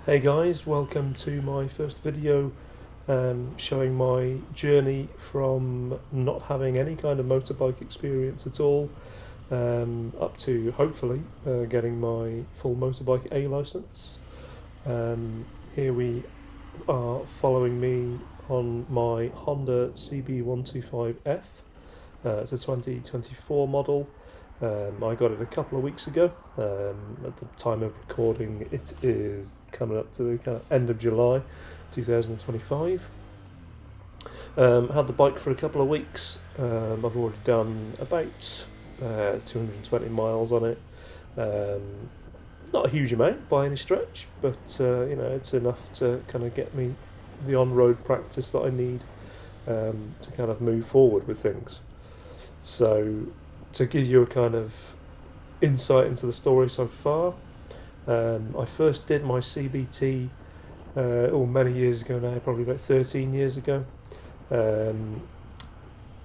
Hey guys, welcome to my first video showing my journey from not having any kind of motorbike experience at all up to hopefully getting my full motorbike A license. Here we are following me on my Honda CB125F. It's a 2024 model. I got it a couple of weeks ago. At the time of recording, it is coming up to the kind of end of July 2025. Had the bike for a couple of weeks. I've already done about 220 miles on it. Not a huge amount by any stretch, but it's enough to kind of get me the on-road practice that I need to kind of move forward with things. So, to give you a kind of insight into the story so far, I first did my CBT many years ago now, probably about 13 years ago.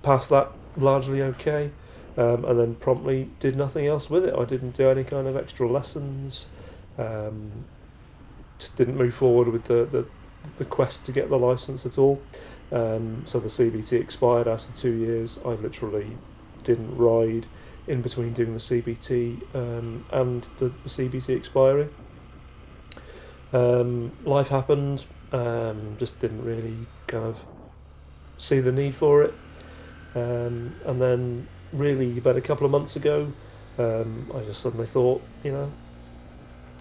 Passed that largely okay, and then promptly did nothing else with it. I didn't do any kind of extra lessons, just didn't move forward with the quest to get the license at all. So the CBT expired after 2 years. I literally didn't ride in between doing the CBT and the CBT expiring. Life happened, just didn't really kind of see the need for it. And then really about a couple of months ago, I just suddenly thought,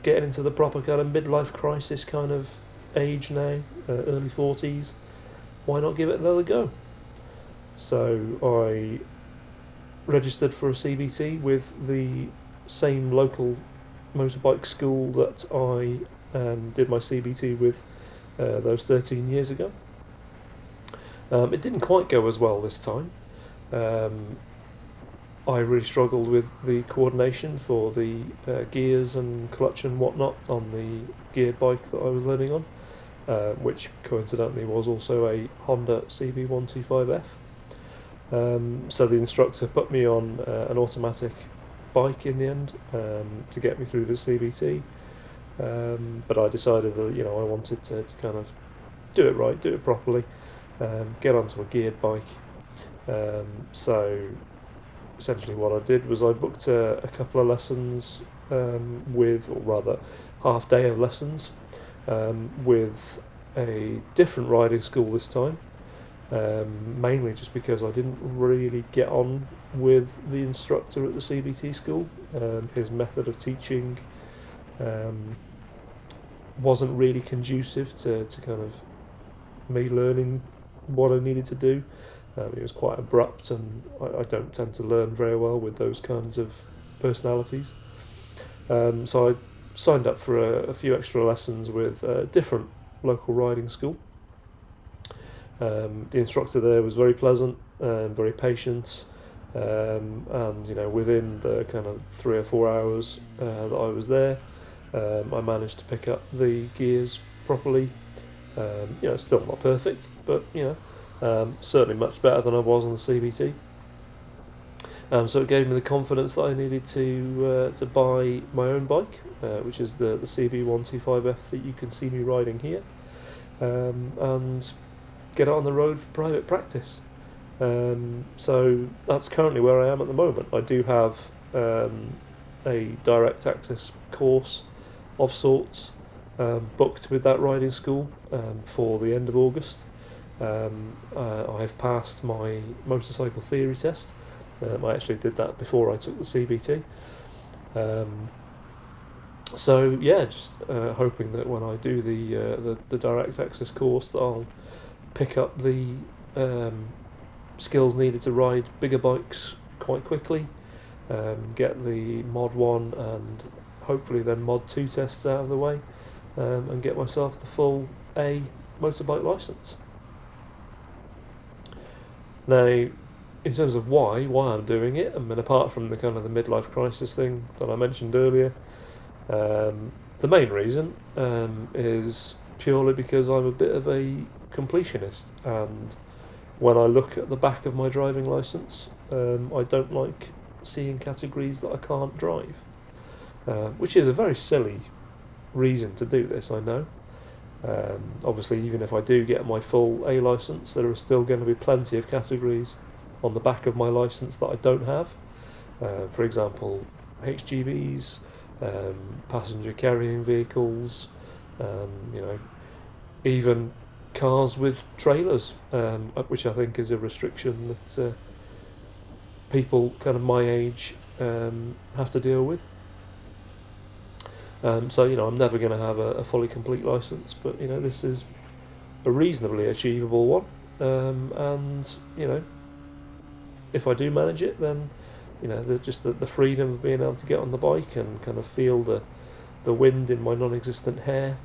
getting into the proper kind of midlife crisis kind of age now, early 40s, why not give it another go? So I registered for a CBT with the same local motorbike school that I did my CBT with those 13 years ago. It didn't quite go as well this time. I really struggled with the coordination for the gears and clutch and whatnot on the geared bike that I was learning on, which coincidentally was also a Honda CB125F. So the instructor put me on an automatic bike in the end to get me through the CBT, but I decided that I wanted to kind of do it right, do it properly, get onto a geared bike. So essentially what I did was I booked a couple of lessons or rather half day of lessons with a different riding school this time. Mainly just because I didn't really get on with the instructor at the CBT school. His method of teaching wasn't really conducive to kind of me learning what I needed to do. It was quite abrupt, and I don't tend to learn very well with those kinds of personalities. So I signed up for a few extra lessons with a different local riding school. The instructor there was very pleasant and very patient, and within the kind of 3 or 4 hours that I was there, I managed to pick up the gears properly. Still not perfect, but certainly much better than I was on the CBT. So it gave me the confidence that I needed to buy my own bike, which is the CB125F that you can see me riding here, and get out on the road for private practice. So that's currently where I am at the moment. I do have a direct access course of sorts booked with that riding school for the end of August. I've passed my motorcycle theory test. I actually did that before I took the CBT. So yeah, just hoping that when I do the direct access course that I'll pick up the skills needed to ride bigger bikes quite quickly, get the Mod 1 and hopefully then Mod 2 tests out of the way, and get myself the full A motorbike licence. Now, in terms of why I'm doing it, I mean, apart from the kind of the midlife crisis thing that I mentioned earlier, the main reason is purely because I'm a bit of a completionist, and when I look at the back of my driving licence, I don't like seeing categories that I can't drive, which is a very silly reason to do this, I know. Obviously, even if I do get my full A licence, there are still going to be plenty of categories on the back of my licence that I don't have. For example, HGVs, passenger carrying vehicles, even cars with trailers, which I think is a restriction that people kind of my age have to deal with. So I'm never going to have a fully complete license, but this is a reasonably achievable one, and if I do manage it, then the freedom of being able to get on the bike and kind of feel the wind in my non-existent hair,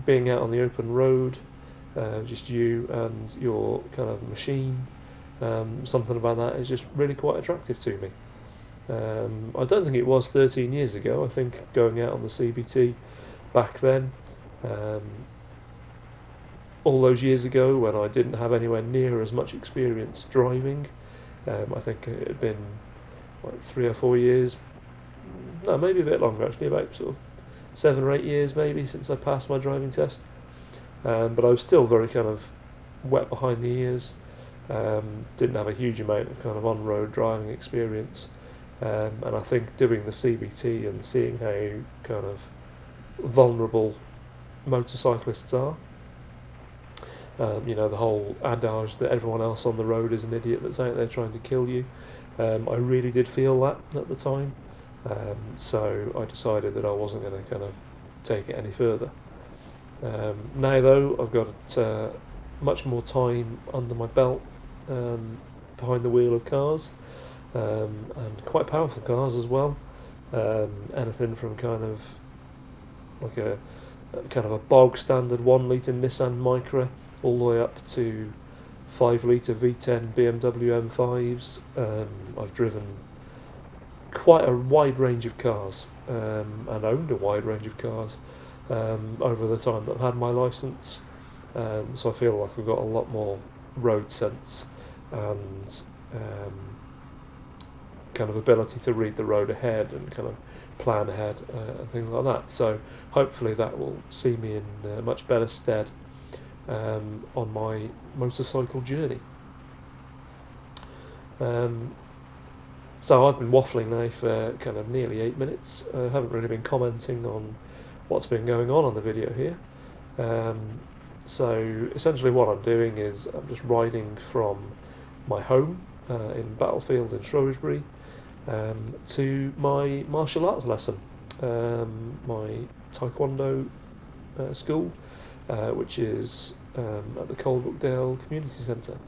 being out on the open road, just you and your kind of machine, something about that is just really quite attractive to me. I don't think it was 13 years ago. I think going out on the CBT back then, all those years ago when I didn't have anywhere near as much experience driving, I think it had been like 3 or 4 years, no, maybe a bit longer actually, about sort of 7 or 8 years maybe since I passed my driving test. But I was still very kind of wet behind the ears, didn't have a huge amount of kind of on-road driving experience. And I think doing the CBT and seeing how kind of vulnerable motorcyclists are, the whole adage that everyone else on the road is an idiot that's out there trying to kill you, I really did feel that at the time. So I decided that I wasn't going to kind of take it any further. Now though, I've got much more time under my belt behind the wheel of cars. And quite powerful cars as well. Anything from kind of like a bog standard 1 litre Nissan Micra all the way up to 5 litre V10 BMW M5s. I've driven quite a wide range of cars, and owned a wide range of cars over the time that I've had my licence. So I feel like I've got a lot more road sense and kind of ability to read the road ahead and kind of plan ahead and things like that. So hopefully that will see me in much better stead on my motorcycle journey. So I've been waffling now for kind of nearly 8 minutes. I haven't really been commenting on what's been going on the video here. So essentially what I'm doing is I'm just riding from my home in Battlefield in Shrewsbury to my martial arts lesson, my taekwondo school, which is at the Coalbrookdale Community Centre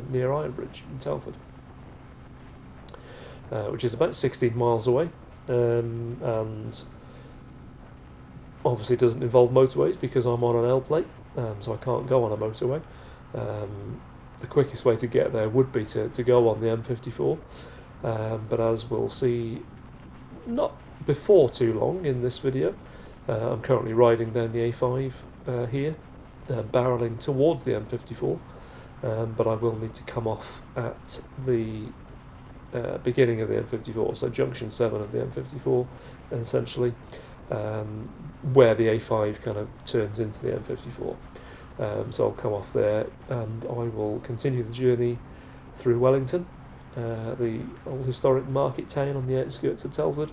near Ironbridge in Telford, which is about 16 miles away, and obviously doesn't involve motorways because I'm on an L plate, so I can't go on a motorway. The quickest way to get there would be to go on the M54, but as we'll see not before too long in this video, I'm currently riding down the A5 here, barrelling towards the M54, but I will need to come off at the beginning of the M54, so junction 7 of the M54 essentially, where the A5 kind of turns into the M54. So I'll come off there and I will continue the journey through Wellington, the old historic market town on the outskirts of Telford,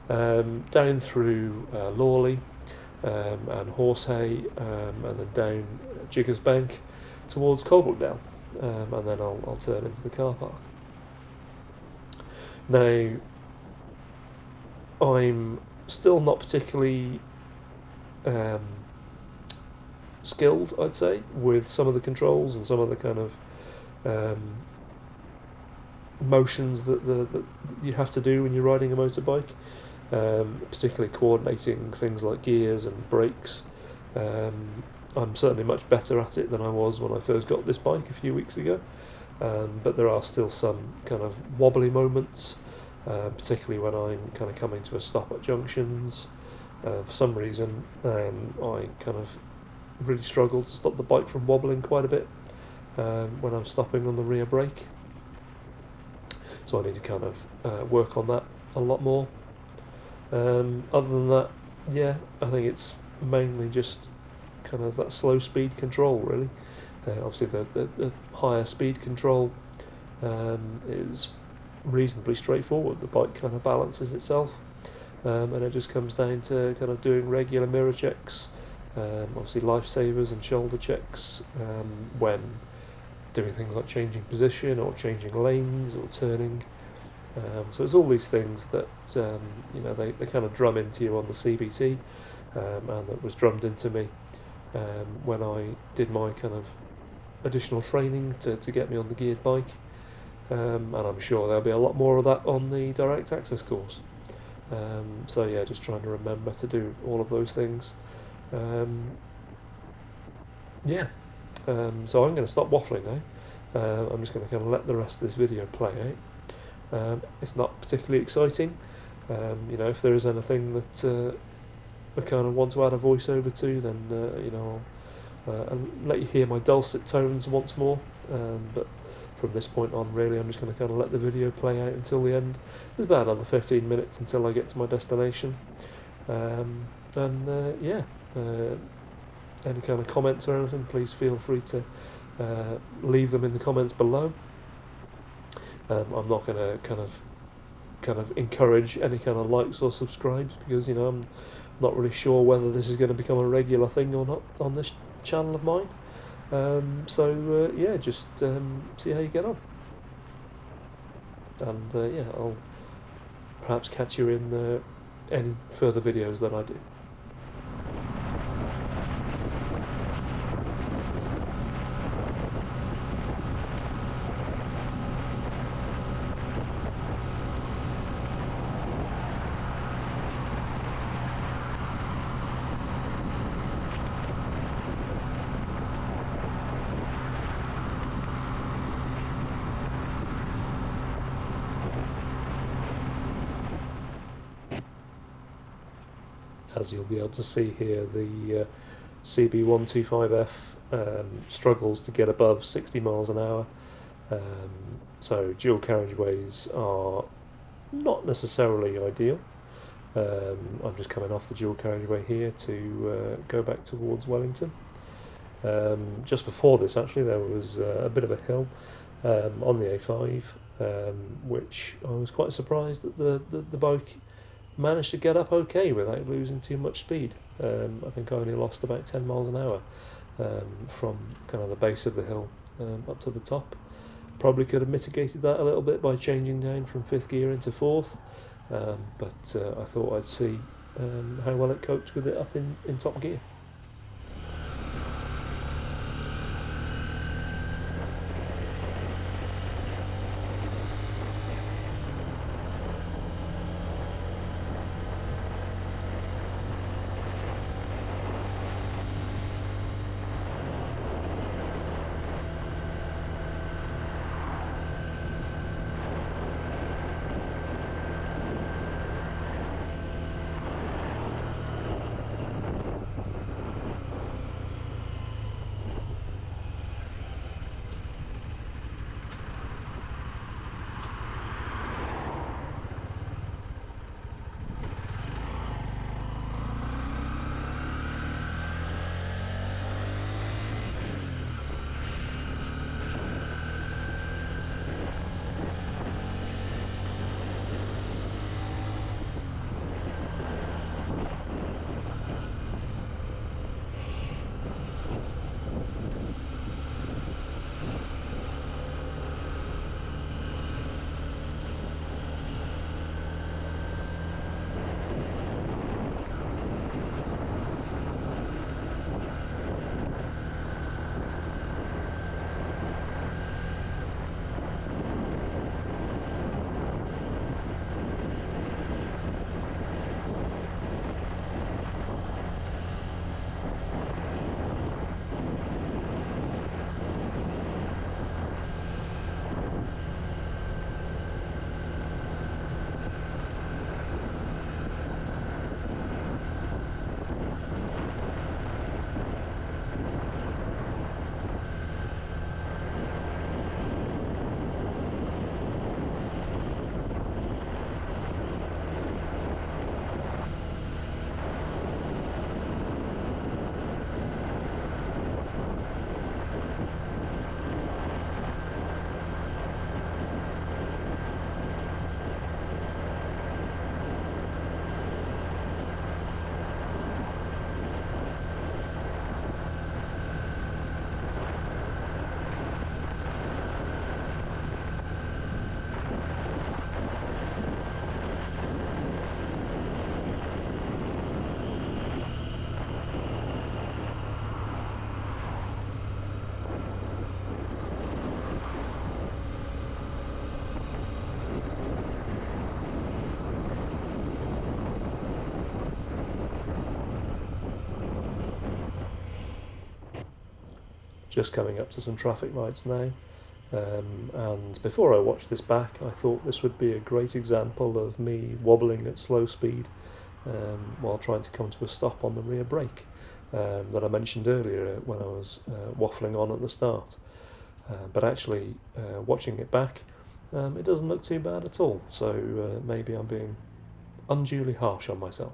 down through Lawley and Horsehay, and then down Jiggers Bank towards Coalbrookdale, and then I'll turn into the car park. Now, I'm still not particularly skilled, I'd say, with some of the controls and some of the kind of motions that you have to do when you're riding a motorbike, particularly coordinating things like gears and brakes. I'm certainly much better at it than I was when I first got this bike a few weeks ago, but there are still some kind of wobbly moments, particularly when I'm kind of coming to a stop at junctions. For some reason, I kind of really struggle to stop the bike from wobbling quite a bit when I'm stopping on the rear brake. So I need to kind of work on that a lot more. Other than that, yeah, I think it's mainly just kind of that slow speed control, really. Obviously, the higher speed control is reasonably straightforward. The bike kind of balances itself, and it just comes down to kind of doing regular mirror checks, obviously lifesavers and shoulder checks when doing things like changing position or changing lanes or turning. So it's all these things that they kind of drum into you on the CBT, and that was drummed into me when I did my kind of additional training to get me on the geared bike, and I'm sure there'll be a lot more of that on the direct access course. So yeah, just trying to remember to do all of those things. So I'm going to stop waffling now. I'm just going to kind of let the rest of this video play out. It's not particularly exciting. If there is anything that I kind of want to add a voiceover to, then I'll let you hear my dulcet tones once more. But from this point on, really, I'm just going to kind of let the video play out until the end. There's about another 15 minutes until I get to my destination. Any kind of comments or anything, please feel free to leave them in the comments below. I'm not going to kind of encourage any kind of likes or subscribes, because I'm not really sure whether this is going to become a regular thing or not on this channel of mine. Just see how you get on, and I'll perhaps catch you in any further videos that I do. As you'll be able to see here, the CB125F struggles to get above 60 miles an hour. So dual carriageways are not necessarily ideal. I'm just coming off the dual carriageway here to go back towards Wellington. Just before this, actually, there was a bit of a hill on the A5, which I was quite surprised that the bike managed to get up okay without losing too much speed. I think I only lost about 10 miles an hour from kind of the base of the hill up to the top. Probably could have mitigated that a little bit by changing down from 5th gear into 4th, but I thought I'd see how well it coped with it up in top gear. just coming up to some traffic lights now. And before I watched this back, I thought this would be a great example of me wobbling at slow speed while trying to come to a stop on the rear brake that I mentioned earlier when I was waffling on at the start. But actually, watching it back, it doesn't look too bad at all, so maybe I'm being unduly harsh on myself.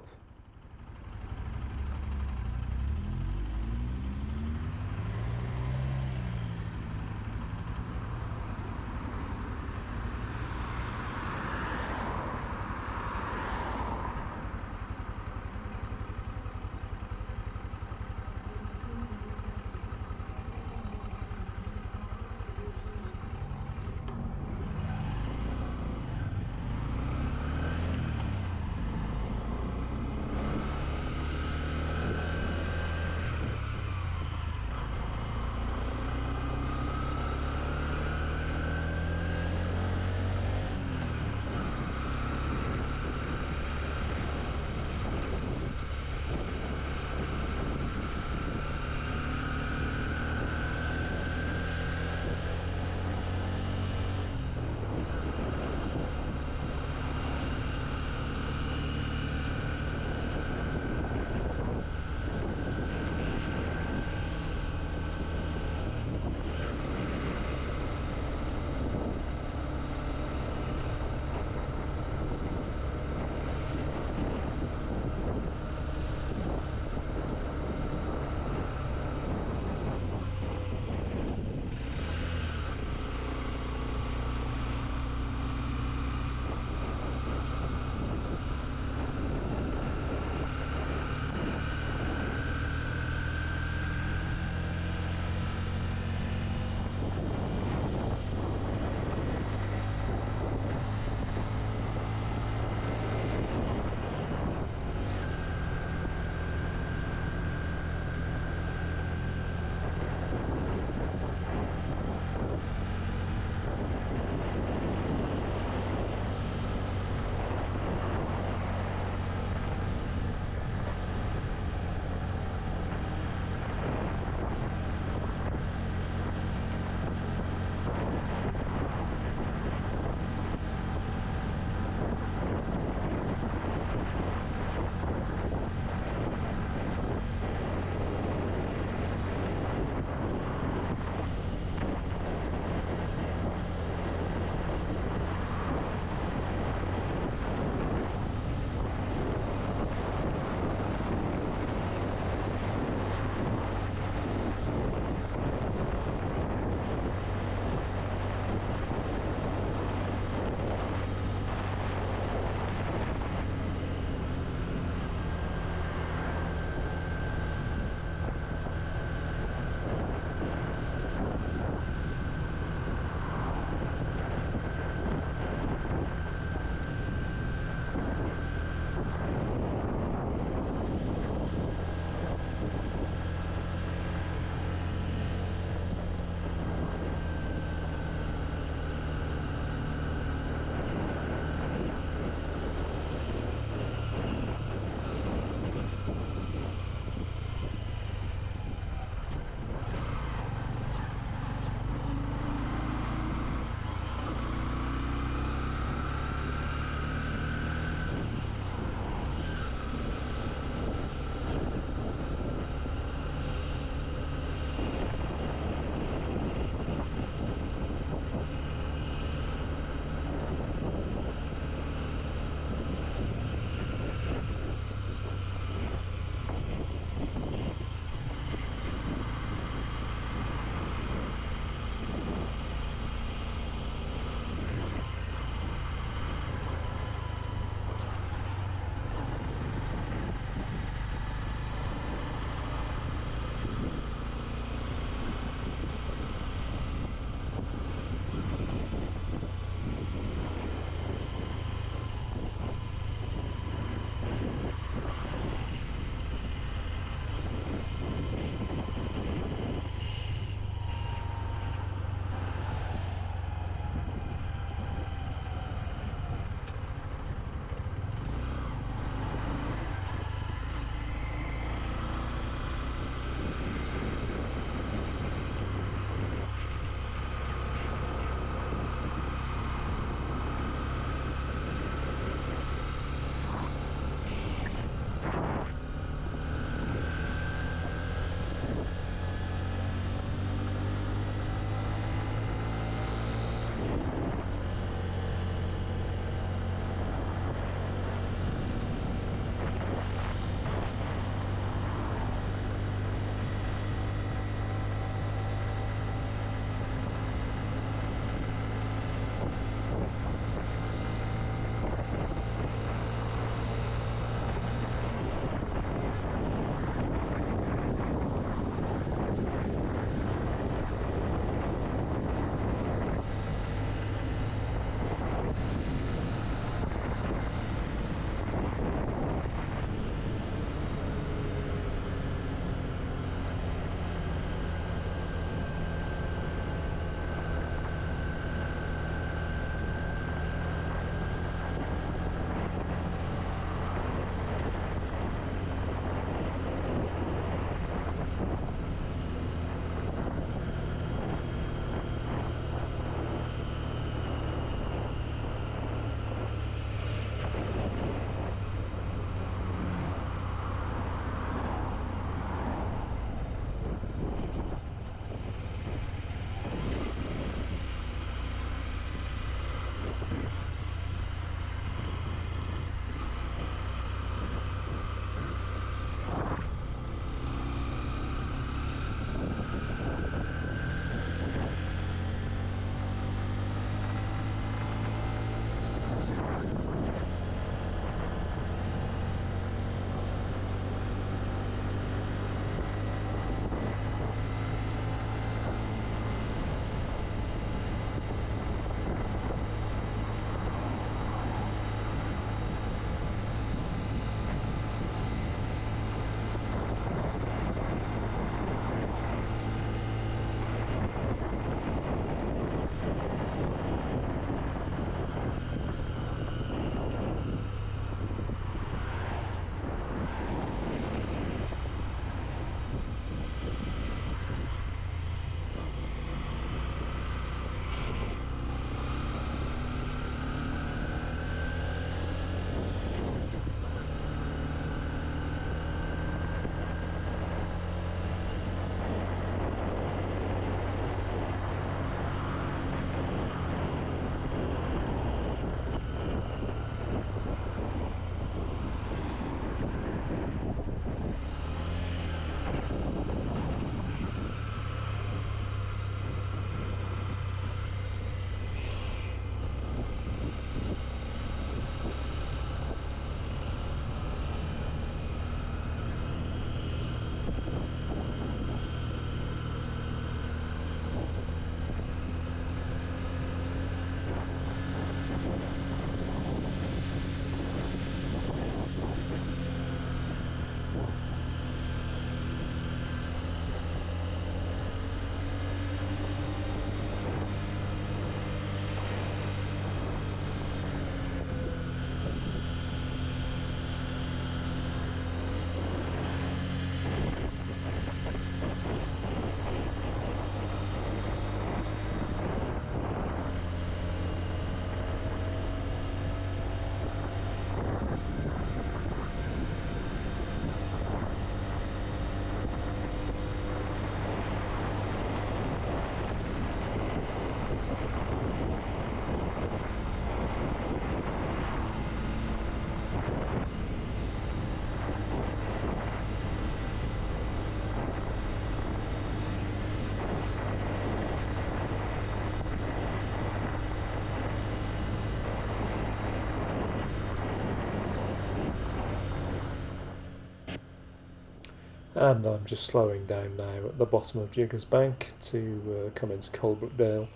And I'm just slowing down now at the bottom of Jiggers Bank to come into Coalbrookdale.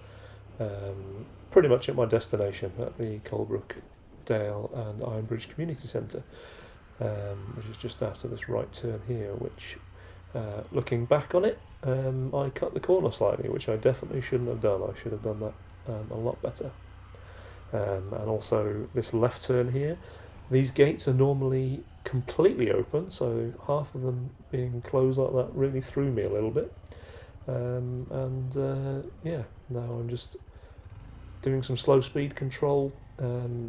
Pretty much at my destination at the Coalbrookdale and Ironbridge Community Centre, which is just after this right turn here, which looking back on it, I cut the corner slightly, which I definitely shouldn't have done. I should have done that a lot better. And also this left turn here, these gates are normally completely open, so half of them being closed like that really threw me a little bit. Yeah, now I'm just doing some slow speed control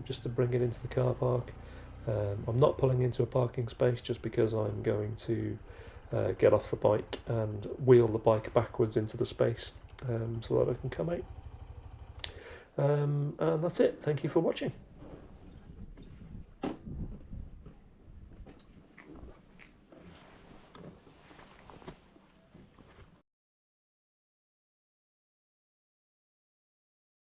just to bring it into the car park. I'm not pulling into a parking space just because I'm going to get off the bike and wheel the bike backwards into the space so that I can come out. And that's it. Thank you for watching.